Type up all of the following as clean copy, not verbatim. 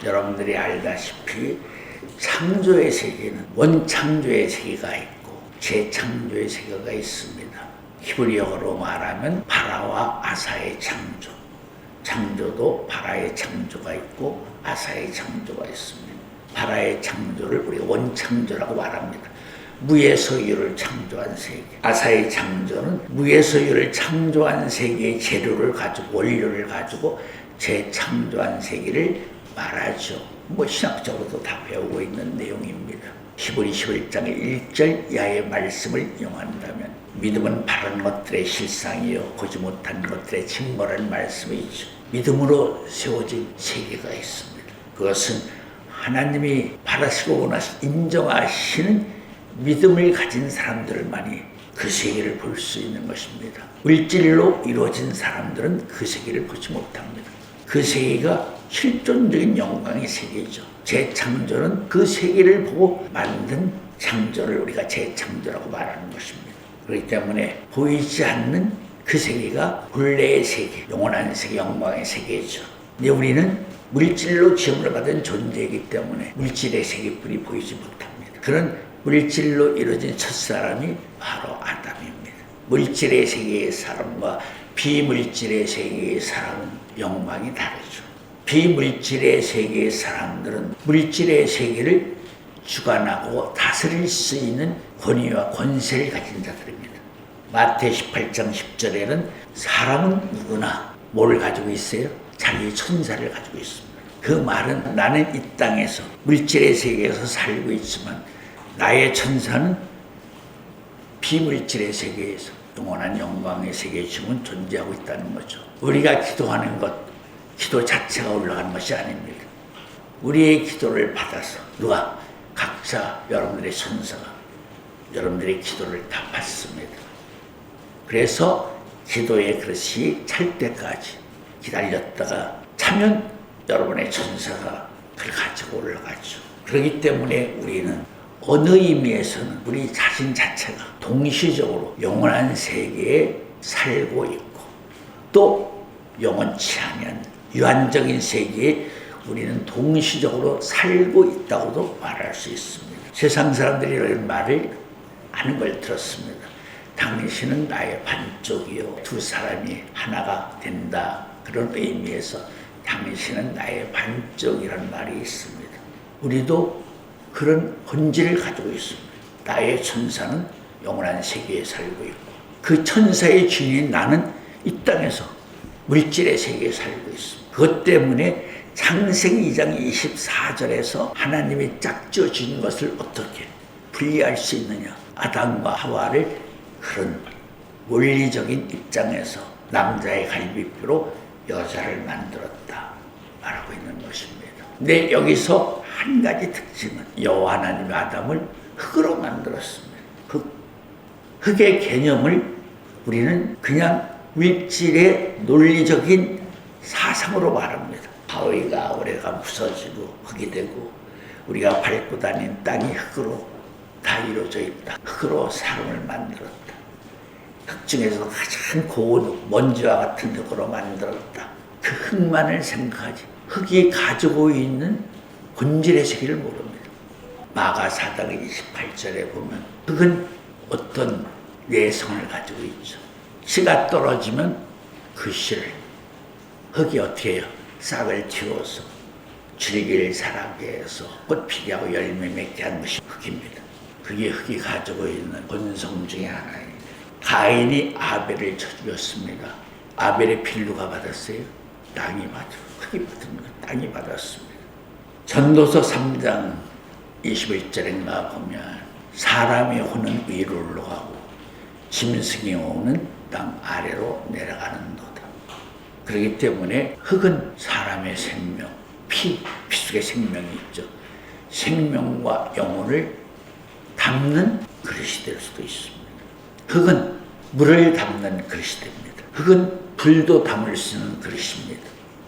여러분들이 알다시피 창조의 세계는 원창조의 세계가 있고 재창조의 세계가 있습니다. 히브리어로 말하면 바라와 아사의 창조, 창조도 바라의 창조가 있고 아사의 창조가 있습니다. 바라의 창조를 우리가 원창조라고 말합니다. 무에서유를 창조한 세계. 아사의 창조는 무에서유를 창조한 세계의 재료를 가지고 원료를 가지고 재창조한 세계를 말하죠. 신학적으로도 다 배우고 있는 내용입니다. 히브리 11장의 1절 이하의 말씀을 인용한다면 믿음은 바른 것들의 실상이요 보지 못한 것들의 증거라는 말씀이 있죠. 믿음으로 세워진 세계가 있습니다. 그것은 하나님이 바라시고 원하시 인정하시는 믿음을 가진 사람들만이 그 세계를 볼 수 있는 것입니다. 물질로 이루어진 사람들은 그 세계를 보지 못합니다. 그 세계가 실존적인 영광의 세계죠. 재창조는 그 세계를 보고 만든 창조를 우리가 재창조라고 말하는 것입니다. 그렇기 때문에 보이지 않는 그 세계가 본래의 세계, 영원한 세계, 영광의 세계죠. 근데 우리는 물질로 지음을 받은 존재이기 때문에 물질의 세계뿐이 보이지 못합니다. 그런 물질로 이루어진 첫사람이 바로 아담입니다. 물질의 세계의 사람과 비물질의 세계의 사람은 영광이 다르죠. 비물질의 세계의 사람들은 물질의 세계를 주관하고 다스릴 수 있는 권위와 권세를 가진 자들입니다. 마태 18장 10절에는 사람은 누구나 뭘 가지고 있어요? 자기의 천사를 가지고 있습니다. 그 말은 나는 이 땅에서 물질의 세계에서 살고 있지만 나의 천사는 비물질의 세계에서 영원한 영광의 세계에 지금 존재하고 있다는 거죠. 우리가 기도하는 것, 기도 자체가 올라가는 것이 아닙니다. 우리의 기도를 받아서 누가 각자 여러분들의 천사가 여러분들의 기도를 다 받습니다. 그래서 기도의 그릇이 찰 때까지 기다렸다가 차면 여러분의 천사가 그걸 가지고 올라가죠. 그렇기 때문에 우리는 어느 의미에서는 우리 자신 자체가 동시적으로 영원한 세계에 살고 있고 또 영원치 않은 유한적인 세계에 우리는 동시적으로 살고 있다고도 말할 수 있습니다. 세상 사람들이 이런 말을 하는 걸 들었습니다. 당신은 나의 반쪽이요 두 사람이 하나가 된다. 그런 의미에서 당신은 나의 반쪽이라는 말이 있습니다. 우리도 그런 본질을 가지고 있습니다. 나의 천사는 영원한 세계에 살고 있고 그 천사의 주인인 나는 이 땅에서 물질의 세계에 살고 있습니다. 그것 때문에 창세기 2장 24절에서 하나님이 짝지어 주신 것을 어떻게 분리할 수 있느냐. 아담과 하와를 그런 원리적인 입장에서 남자의 갈비뼈로 여자를 만들었다 말하고 있는 것입니다. 근데 여기서 한 가지 특징은 여호와 하나님이 아담을 흙으로 만들었습니다. 흙의 개념을 우리는 그냥 물질의 논리적인 사상으로 말합니다. 바위가 오래가 부서지고 흙이 되고 우리가 밟고 다닌 땅이 흙으로 다 이루어져 있다. 흙으로 사람을 만들었다. 흙 중에서 가장 고운 먼지와 같은 흙으로 만들었다. 그 흙만을 생각하지 흙이 가지고 있는 본질의 세계를 모릅니다. 마가사당 28절에 보면 흙은 어떤 내성을 가지고 있죠. 씨가 떨어지면 그 씨를 흙이 어떻게 해요? 싹을 틔워서 줄기를 자라게 해서 꽃 피게 하고 열매 맺게 하는 것이 흙입니다. 그게 흙이 가지고 있는 본성 중에 하나예요. 가인이 아벨을 쳐 죽였습니다. 아벨의 피를 누가 받았어요? 땅이 받았어요. 흙이 받은 것, 땅이 받았습니다. 전도서 3장 21절인가 보면 사람의 혼은 위로 올라가고 짐승의 혼은 땅 아래로 내려가는도다. 그렇기 때문에 흙은 사람의 생명, 피 속에 생명이 있죠. 생명과 영혼을 담는 그릇이 될 수도 있습니다. 흙은 물을 담는 그릇이 됩니다. 흙은 불도 담을 수 있는 그릇입니다.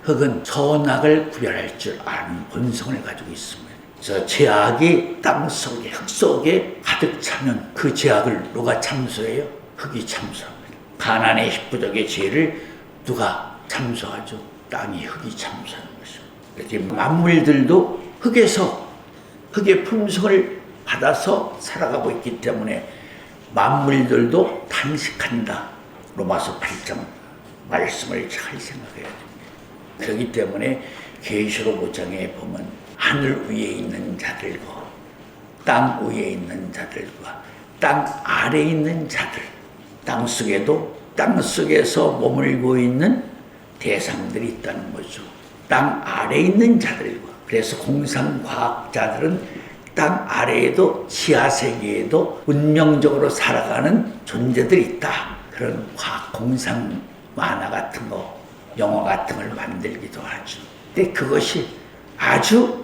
흙은 선악을 구별할 줄 아는 본성을 가지고 있습니다. 저 죄악이 땅 속에, 흙 속에 가득 차면 그 죄악을 누가 참소해요? 흙이 참소합니다. 가나안의 10부족의 죄를 누가 참소하죠? 땅이 흙이 참소하는 것입니다. 이렇게 만물들도 흙의 품성을 받아서 살아가고 있기 때문에 만물들도 탄식한다. 로마서 8장 말씀을 잘 생각해야 됩니다. 그렇기 때문에 계시록 5장에 보면 하늘 위에 있는 자들과 땅 위에 있는 자들과 땅 아래에 있는 자들, 땅 속에서 머물고 있는 대상들이 있다는 거죠. 땅 아래에 있는 자들과, 그래서 공상과학자들은 땅 아래에도 지하세계에도 운명적으로 살아가는 존재들이 있다. 그런 과학 공상 만화 같은 거, 영화 같은 걸 만들기도 하죠. 근데 그것이 아주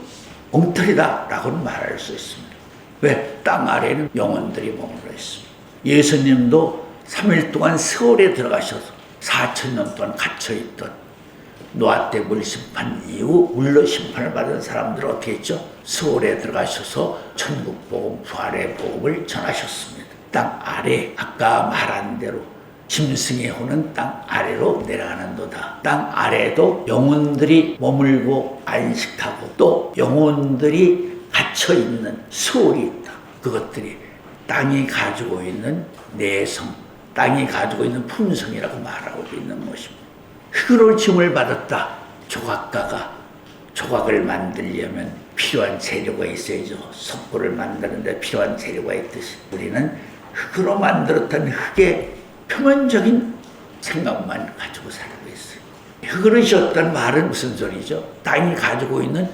엉터리다라고는 말할 수 있습니다. 왜? 땅 아래에는 영혼들이 머물러 있습니다. 예수님도 3일 동안 세월에 들어가셔서 4,000년 동안 갇혀있던 노아 때 물심판 이후 물로 심판을 받은 사람들은 어떻게 했죠? 세월에 들어가셔서 천국복음, 부활의 복음을 전하셨습니다. 땅 아래, 아까 말한 대로 짐승의 혼은 땅 아래로 내려가는도다. 땅 아래에도 영혼들이 머물고 안식하고 또 영혼들이 갇혀있는 소울이 있다. 그것들이 땅이 가지고 있는 내성, 땅이 가지고 있는 품성이라고 말하고 있는 것입니다. 흙으로 짐을 받았다. 조각가가 조각을 만들려면 필요한 재료가 있어야죠. 석고를 만드는데 필요한 재료가 있듯이 우리는 흙으로 만들었던 흙의 표면적인 생각만 가지고 살고 있어요. 흙으로 지었다는 말은 무슨 소리죠? 땅이 가지고 있는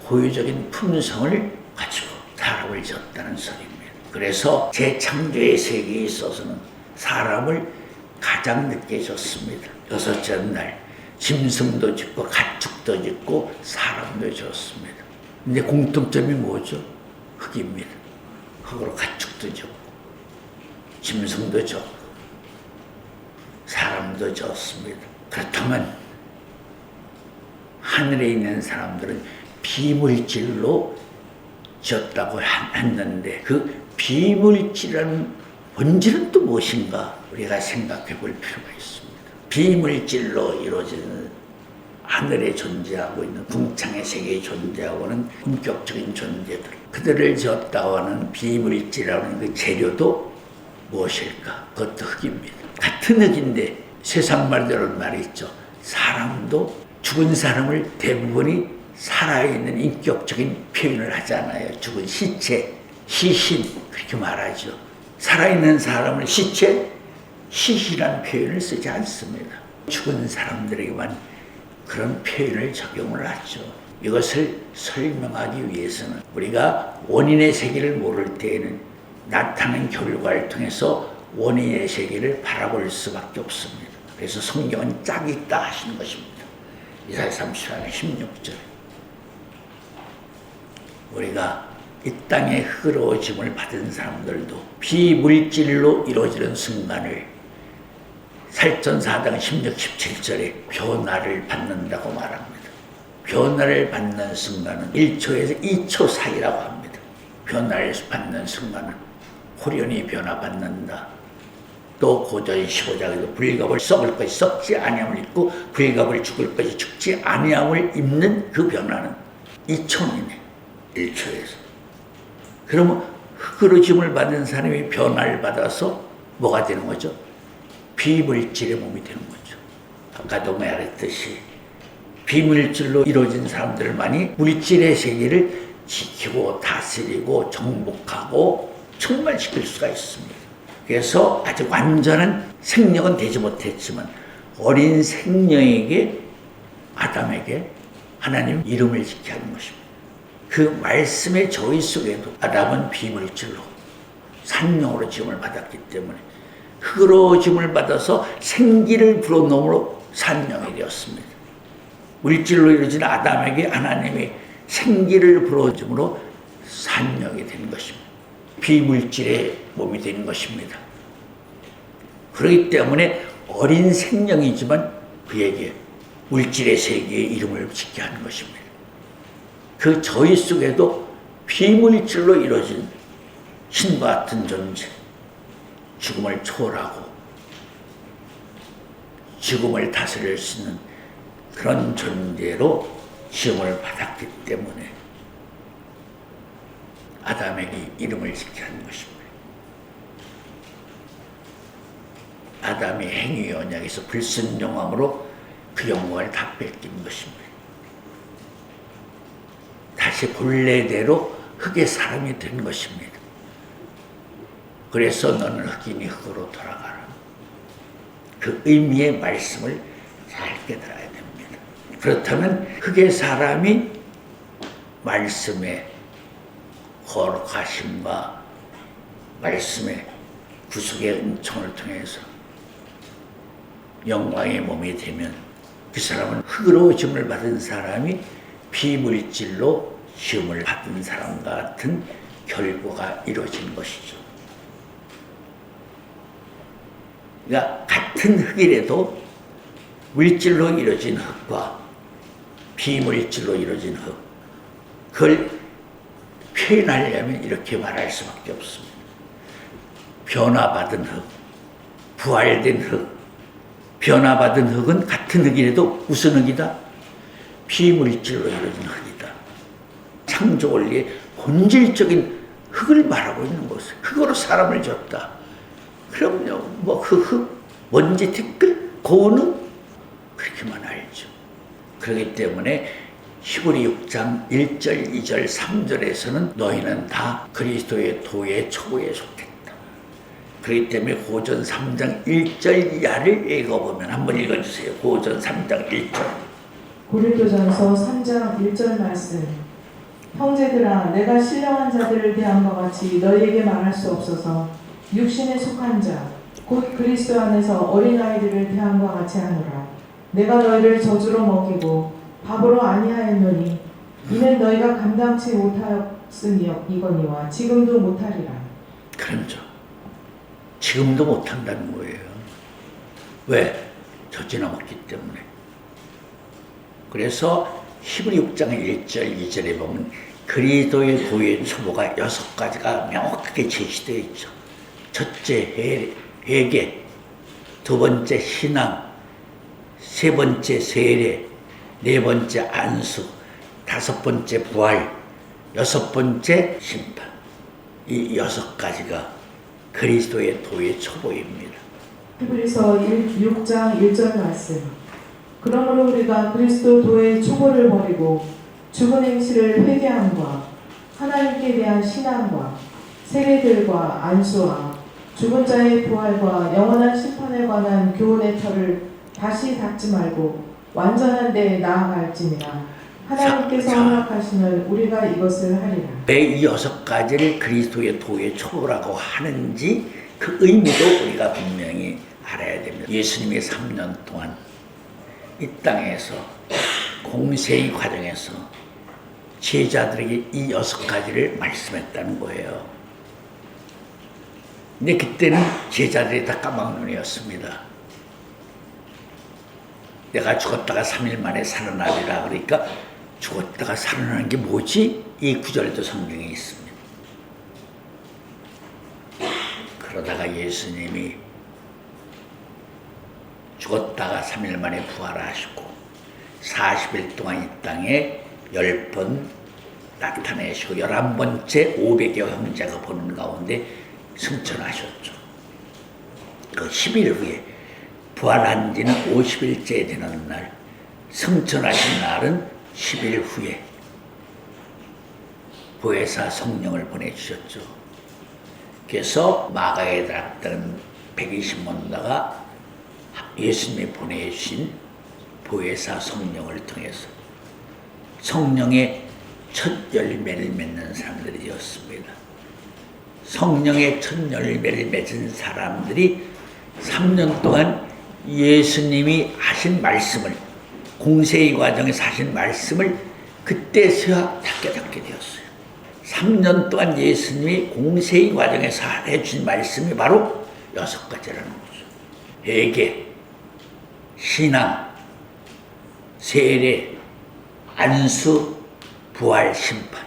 고유적인 품성을 가지고 사람을 지었다는 소리입니다. 그래서 재창조의 세계에 있어서는 사람을 가장 늦게 지었습니다. 6째 날 짐승도 짓고 가축도 짓고 사람도 지었습니다. 근데 공통점이 뭐죠? 흙입니다. 흙으로 가축도 짓고 짐승도 짓고 사람도 지었습니다. 그렇다면 하늘에 있는 사람들은 비물질로 지었다고 했는데 그 비물질이라는 본질은 또 무엇인가 우리가 생각해 볼 필요가 있습니다. 비물질로 이루어지는 하늘에 존재하고 있는 궁창의 세계에 존재하고는 본격적인 존재들, 그들을 지었다고 하는 비물질이라는 그 재료도 무엇일까? 그것도 흙입니다. 같은 흙인데 세상 말대로는 말이 있죠. 사람도 죽은 사람을 대부분이 살아있는 인격적인 표현을 하잖아요. 죽은 시체, 시신 그렇게 말하죠. 살아있는 사람을 시체, 시신이라는 표현을 쓰지 않습니다. 죽은 사람들에게만 그런 표현을 적용을 하죠. 이것을 설명하기 위해서는 우리가 원인의 세계를 모를 때에는 나타나는 결과를 통해서 원인의 세계를 바라볼 수밖에 없습니다. 그래서 성경은 짝이 있다 하시는 것입니다. 이사야 34장 16절. 우리가 이 땅에 흐러짐을 받은 사람들도 비물질로 이루어지는 순간을 살전 4장 16, 17절에 변화를 받는다고 말합니다. 변화를 받는 순간은 1초에서 2초 사이라고 합니다. 변화를 받는 순간은 호련히 변화받는다. 또 고전 15장에도 불갑을 썩을 것이 썩지 아니함을 입고 불갑을 죽을 것이 죽지 아니함을 입는 그 변화는 2초이네. 1초에서. 그러면 흙으로 짐을 받은 사람이 변화를 받아서 뭐가 되는 거죠? 비물질의 몸이 되는 거죠. 아까도 말했듯이 비물질로 이루어진 사람들만이 물질의 세계를 지키고 다스리고 정복하고 충만시킬 수가 있습니다. 그래서 아직 완전한 생명은 되지 못했지만 어린 생명에게 아담에게 하나님 이름을 짓게 하는 것입니다. 그 말씀의 저희 속에도 아담은 비물질로 산령으로 지음을 받았기 때문에 흙으로 지음을 받아서 생기를 불어넣음으로 산령이 되었습니다. 물질로 이루어진 아담에게 하나님이 생기를 불어줌으로 산령이 된 것입니다. 비물질의 몸이 되는 것입니다. 그렇기 때문에 어린 생명이지만 그에게 물질의 세계에 이름을 짓게 하는 것입니다. 그 저희 속에도 비물질로 이루어진 신과 같은 존재, 죽음을 초월하고 죽음을 다스릴 수 있는 그런 존재로 시험을 받았기 때문에 아담에게 이름을 짓게 한 것입니다. 아담의 행위 언약에서 불순종함으로 그 영광을 다 뺏긴 것입니다. 다시 본래대로 흙의 사람이 된 것입니다. 그래서 너는 흙이니 흙으로 돌아가라. 그 의미의 말씀을 잘 깨달아야 됩니다. 그렇다면 흙의 사람이 말씀의 거룩하심과 말씀의 구속의 은총을 통해서 영광의 몸이 되면 그 사람은 흙으로 지음을 받은 사람이 비물질로 시험을 받은 사람과 같은 결과가 이루어진 것이죠. 그러니까 같은 흙이라도 물질로 이루어진 흙과 비물질로 이루어진 흙, 그걸 표현하려면 이렇게 말할 수밖에 없습니다. 변화받은 흙, 부활된 흙. 변화받은 흙은 같은 흙이라도 무슨 흙이다? 비물질로 이루어진 흙이다. 창조 원리의 본질적인 흙을 말하고 있는 것을. 흙으로 사람을 줬다. 그럼요, 뭐 그 흙, 먼지, 티끌, 고우는 그렇게만 알죠. 그렇기 때문에 히브리 6장 1절, 2절, 3절에서는 너희는 다 그리스도의 도의 초보에 속했다. 그렇기 때문에 고전 3장 1절 이하를 읽어보면 한번 읽어주세요. 고전 3장 1절. 고린도전서 3장 1절 말씀. 형제들아, 내가 신령한 자들을 대함과 같이 너희에게 말할 수 없어서 육신에 속한 자, 곧 그리스도 안에서 어린아이들을 대함과 같이 하노라. 내가 너희를 저주로 먹이고 밥으로 아니하였노니 이는 너희가 감당치 못하였으니이거니와 지금도 못하리라. 그렇죠. 지금도 못한다는 거예요. 왜? 저지나 먹기 때문에. 그래서 히브리 6장 1절 2절에 보면 그리스도의 도의 초보가 6가지가 명확하게 제시되어 있죠. 첫째 회개, 두 번째 신앙, 세 번째 세례, 네 번째 안수, 다섯 번째 부활, 여섯 번째 심판. 이 6가지가 그리스도의 도의 초보입니다. 히브리서 6장 1절 말씀. 그러므로 우리가 그리스도 도의 초보를 버리고 죽은 행실을 회개함과 하나님께 대한 신앙과 세례들과 안수와 죽은 자의 부활과 영원한 심판에 관한 교훈의 터를 다시 닫지 말고 완전한 데에 나아갈지니라. 하나님께서 허락하시면 우리가 이것을 하리라. 왜 이 6가지를 그리스도의 도의 초보라고 하는지 그 의미도 우리가 분명히 알아야 됩니다. 예수님이 3년 동안 이 땅에서 공생의 과정에서 제자들에게 이 6가지를 말씀했다는 거예요. 근데 그때는 제자들이 다 까막눈이었습니다. 내가 죽었다가 3일 만에 살아나리라. 그러니까 죽었다가 살아나는 게 뭐지? 이 구절도 성경에 있습니다. 그러다가 예수님이 죽었다가 3일 만에 부활하시고 40일 동안 이 땅에 10번 나타내시고 11번째 500여 형제가 보는 가운데 승천하셨죠. 그 10일 후에 부활한 지는 50일째 되는 날, 승천하신 날은 10일 후에 보혜사 성령을 보내주셨죠. 그래서 마가에 들었던 120문다가 예수님이 보내주신 보혜사 성령을 통해서 성령의 첫 열매를 맺는 사람들이 되었습니다. 성령의 첫 열매를 맺은 사람들이 3년 동안 예수님이 하신 말씀을, 공생의 과정에서 하신 말씀을 그때서야 다 깨닫게 되었어요. 3년 동안 예수님이 공생의 과정에서 해주신 말씀이 바로 6가지라는 거죠. 회개, 신앙, 세례, 안수, 부활, 심판.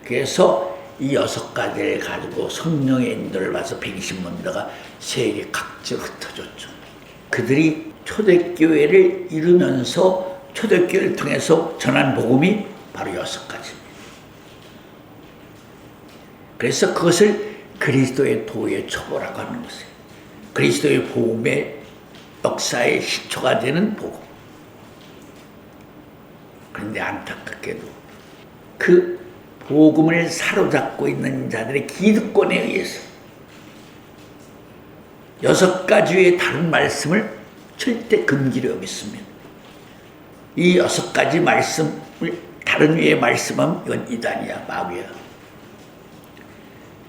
그래서 이 6가지를 가지고 성령의 인도를 받아서 120문다가 세계 각지로 흩어졌죠. 그들이 초대교회를 이루면서 초대교회를 통해서 전한 복음이 바로 6가지입니다. 그래서 그것을 그리스도의 도의 초보라고 하는 것이에요. 그리스도의 복음의 역사의 시초가 되는 복음. 그런데 안타깝게도 그 복음을 사로잡고 있는 자들의 기득권에 의해서 6가지의 다른 말씀을 절대 금기로 여겼습니다. 이 6가지 말씀을 다른 위에 말씀하면 이건 이단이야, 마귀야.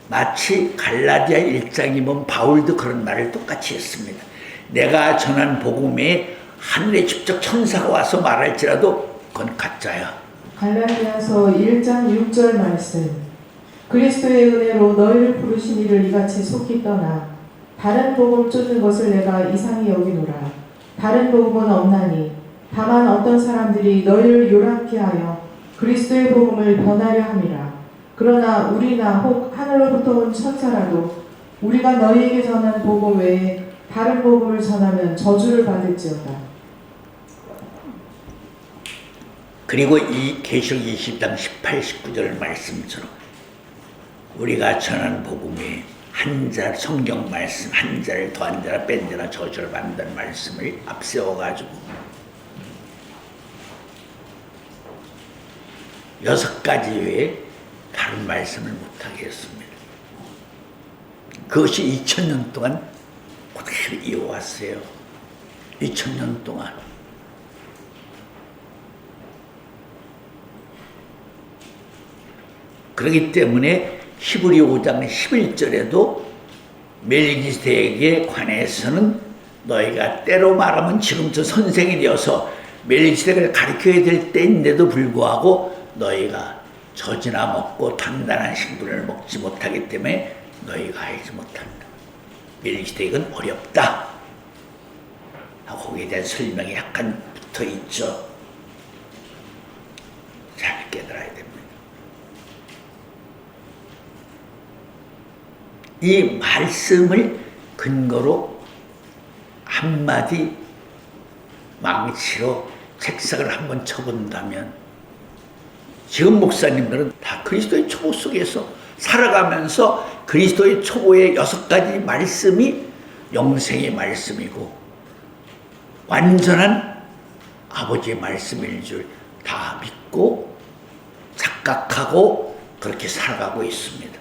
마치 갈라디아 1장이 보면 바울도 그런 말을 똑같이 했습니다. 내가 전한 복음에 하늘에 직접 천사가 와서 말할지라도 그건 가짜야. 갈라디아서 1장 6절 말씀. 그리스도의 은혜로 너희를 부르신 이를 이같이 속히 떠나 다른 복음 쫓는 것을 내가 이상히 여기노라. 다른 복음은 없나니 다만 어떤 사람들이 너희를 요란케 하여 그리스도의 복음을 변하려 함이라. 그러나 우리나 혹 하늘로부터 온 천사라도 우리가 너희에게 전한 복음 외에 다른 복음을 전하면 저주를 받을지어다. 그리고 이 계시록 20장 18, 19절 말씀처럼 우리가 전한 복음에 한 자, 성경 말씀 한 자를 더한 자라 뺀 자라 저주를 받는다는 말씀을 앞세워가지고 6가지 외에 다른 말씀을 못하게 했습니다. 그것이 2000년 동안 그대로 이어왔어요. 2000년 동안. 그렇기 때문에 히브리 5장 11절에도 멜기세덱에 관해서는 너희가 때로 말하면 지금부터 선생이 되어서 멜기세덱을 가르쳐야 될 때인데도 불구하고 너희가 젖이나 먹고 단단한 식물을 먹지 못하기 때문에 너희가 알지 못한다. 멜기세덱은 어렵다. 거기에 대한 설명이 약간 붙어 있죠. 잘 깨달아야 됩니다. 이 말씀을 근거로 한마디 망치로 책상을 한번 쳐본다면 지금 목사님들은 다 그리스도의 초보 속에서 살아가면서 그리스도의 초보의 6가지 말씀이 영생의 말씀이고 완전한 아버지의 말씀일 줄 다 믿고 착각하고 그렇게 살아가고 있습니다.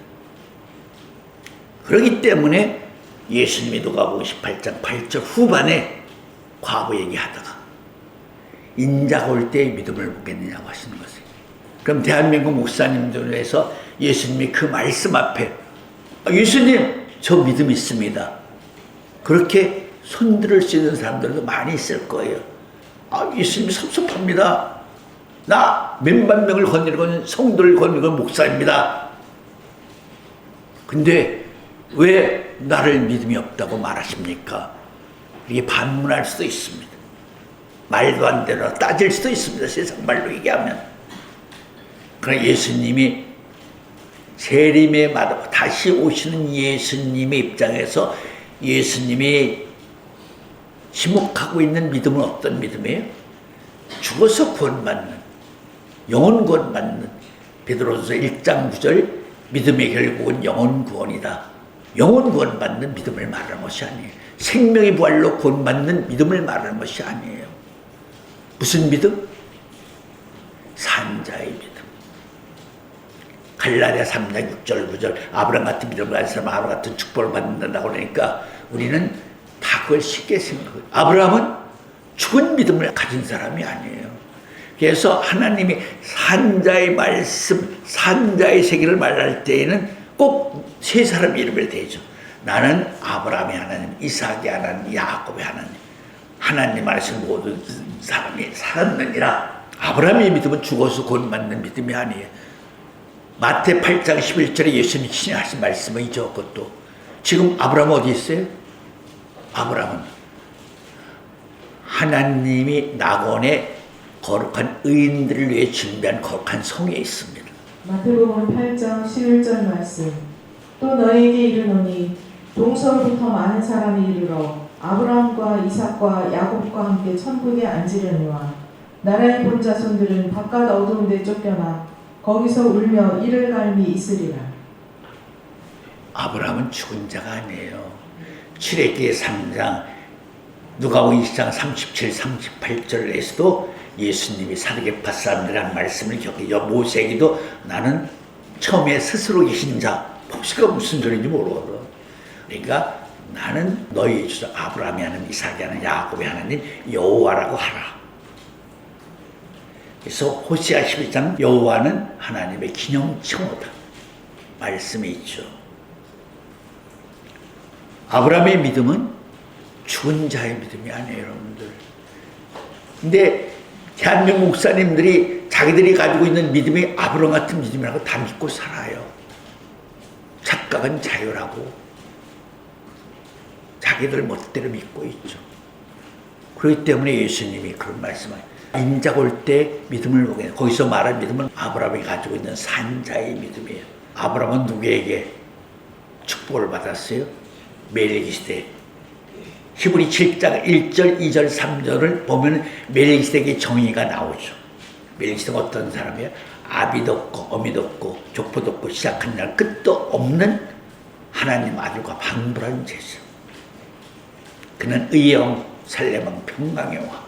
그렇기 때문에 예수님이 누가복음 18장 8절 후반에 과부 얘기하다가 인자가 올 때 믿음을 보겠느냐고 하시는 것이에요. 그럼 대한민국 목사님들에서 예수님이 그 말씀 앞에 예수님 저 믿음 있습니다. 그렇게 손들을 수 있는 사람들도 많이 있을 거예요. 예수님이 섭섭합니다. 나 몇만 명을 건드리고 성도를 건드리고 목사입니다. 근데 왜 나를 믿음이 없다고 말하십니까? 이게 반문할 수도 있습니다. 말도 안 되나 따질 수도 있습니다. 세상 말로 얘기하면. 그러나 예수님이 재림에 마다 다시 오시는 예수님의 입장에서 예수님이 지목하고 있는 믿음은 어떤 믿음이에요? 죽어서 구원받는, 영혼 구원받는, 베드로서 1장 9절 믿음의 결국은 영혼 구원이다. 영혼 구원받는 믿음을 말하는 것이 아니에요. 생명의 부활로 구원받는 믿음을 말하는 것이 아니에요. 무슨 믿음? 산자의 믿음. 갈라디아 3장 6절 9절 아브라함 같은 믿음을 가진 사람 아브라함 같은 축복을 받는다고 그러니까 우리는 다 그걸 쉽게 생각해요. 아브라함은 죽은 믿음을 가진 사람이 아니에요. 그래서 하나님이 산자의 말씀, 산자의 세계를 말할 때에는 꼭 세 사람의 이름을 대죠. 나는 아브라함의 하나님, 이삭의 하나님, 야곱의 하나님. 하나님 안에서 모든 사람이 살았느니라. 아브라함의 믿음은 죽어서 구원받는 믿음이 아니에요. 마태 8장 11절에 예수님이 친히 하신 말씀은 이죠. 그것도. 지금 아브라함 어디 있어요? 아브라함은 하나님이 낙원에 거룩한 의인들을 위해 준비한 거룩한 성에 있습니다. 마태복음 8장 11절 말씀. 또 너희에게 이르노니 동서로부터 많은 사람이 이르러 아브라함과 이삭과 야곱과 함께 천국에 앉으려니와 나라의 본 자손들은 바깥 어두운 데 쫓겨나 거기서 울며 이를 갈미 있으리라. 아브라함은 죽은 자가 아니에요. 출애굽기 3장 누가복음 20장 37, 38절에서도 예수님이 사르게파 사람들이라는 말씀을 기억해요. 모세에게도 나는 처음에 스스로 계신 자, 복수가 무슨 소리인지 모르거든. 그러니까 나는 너희 주 아브라함의 하나님, 이삭의 하나님, 야곱의 하나님 여호와라고 하라. 그래서 호시아 11장 여호와는 하나님의 기념칭호다. 말씀이 있죠. 아브라함의 믿음은 죽은 자의 믿음이 아니에요, 여러분들. 근데 대한민국 목사님들이 자기들이 가지고 있는 믿음이 아브라함 같은 믿음이라고 다 믿고 살아요. 착각은 자유라고 자기들 멋대로 믿고 있죠. 그렇기 때문에 예수님이 그런 말씀을 인자가 올 때 믿음을 보게 해요. 거기서 말한 믿음은 아브라함이 가지고 있는 산자의 믿음이에요. 아브라함은 누구에게 축복을 받았어요? 멜기세덱. 히브리 7장 1절, 2절, 3절을 보면 멜기세덱의 정의가 나오죠. 멜기세덱은 어떤 사람이에요? 아비도 없고 어미도 없고 족보도 없고 시작한 날 끝도 없는 하나님 아들과 방불한 제사. 그는 의의 왕, 살렘 왕, 평강의 왕.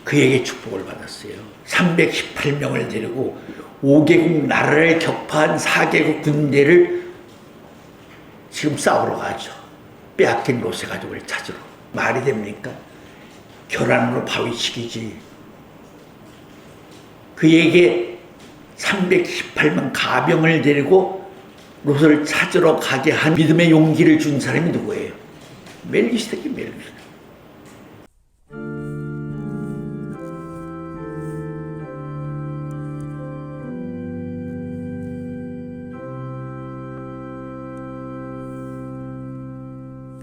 그에게 축복을 받았어요. 318명을 데리고 5개국 나라를 격파한 4개국 군대를 지금 싸우러 가죠. 빼앗긴 로세 가족을 찾으러. 말이 됩니까? 교란으로 바위치기지. 그에게 318명 가병을 데리고 롯을 찾으러 가게 한 믿음의 용기를 준 사람이 누구예요? 멜기세덱이 멜기세덱.